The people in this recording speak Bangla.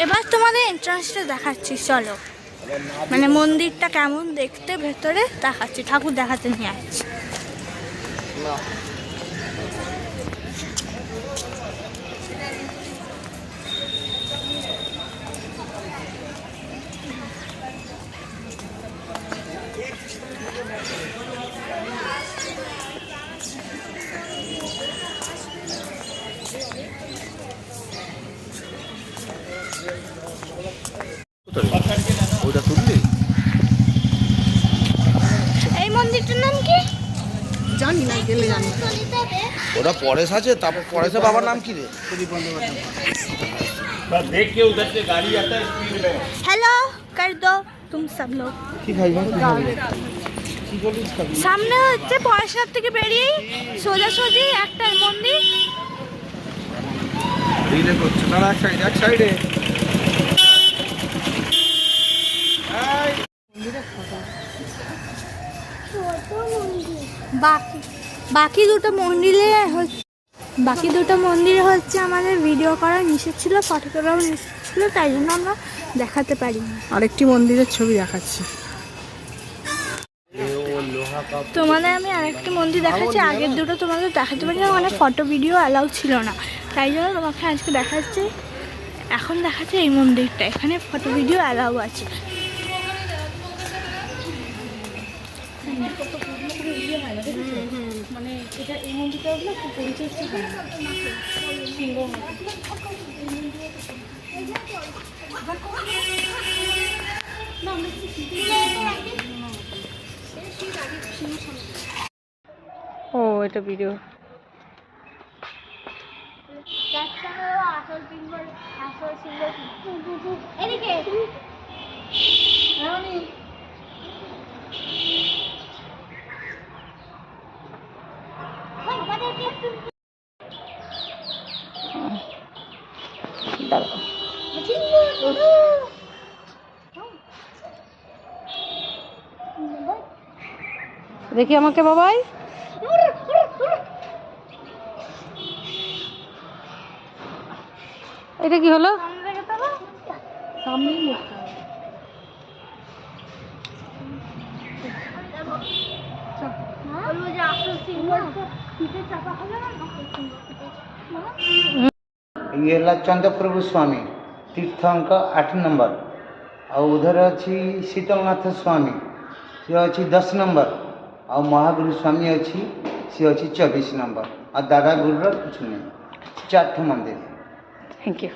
এবার তোমাদের এন্ট্রান্সটা দেখাচ্ছি, চলো। মানে মন্দিরটা কেমন দেখতে ভেতরে দেখাচ্ছি, ঠাকুর দেখাতে নিয়ে আসছি। এই মন্দিরটার নাম কি জানি না, গেলে জানি। ওটা পরেশ আছে, তারপর পরেশের বাবার নাম কি রে? देख के उधर से गाड़ी आता है स्पीड में। हेलो कर दो तुम सब लोग। সামনে হচ্ছে পয়সার থেকে বেরিয়েই সোজাসুজি একটা মন্দির। রিলে করছে না, এক সাইডে বাকি দুটো মন্দিরে হচ্ছে আমাদের ভিডিও করা নিষেধ ছিল, ফটো তোলাও নিষেধ ছিল, তাই জন্য আমরা দেখাতে পারিনি। আরেকটি মন্দিরের ছবি দেখাচ্ছি তোমাদের। আমি আরেকটি মন্দির দেখাচ্ছি, আগের দুটো তোমাদের দেখাতে পারি না, মানে ফটো ভিডিও অ্যালাউ ছিল না, তাই জন্য তোমাকে আজকে দেখাচ্ছি। এখন দেখাচ্ছে এই মন্দিরটা, এখানে ফটো ভিডিও অ্যালাউ আছে। মানে এটা এই মন্দিরটা হলো পরিচর্যা হয় না, সিঙ্গল ও এটা ভিডিও। দেখি আমাকে বাবাই। এটা কি হলো? ये चंद्रप्रभु स्वामी तीर्थंकर 8 नंबर और उधर अच्छी शीतलनाथ स्वामी सी अच्छी 10 नंबर और महागुरु स्वामी अच्छी सी अच्छी 24 नंबर और दादा गुरु कुछ नहीं, 4 मंदिर। Thank you.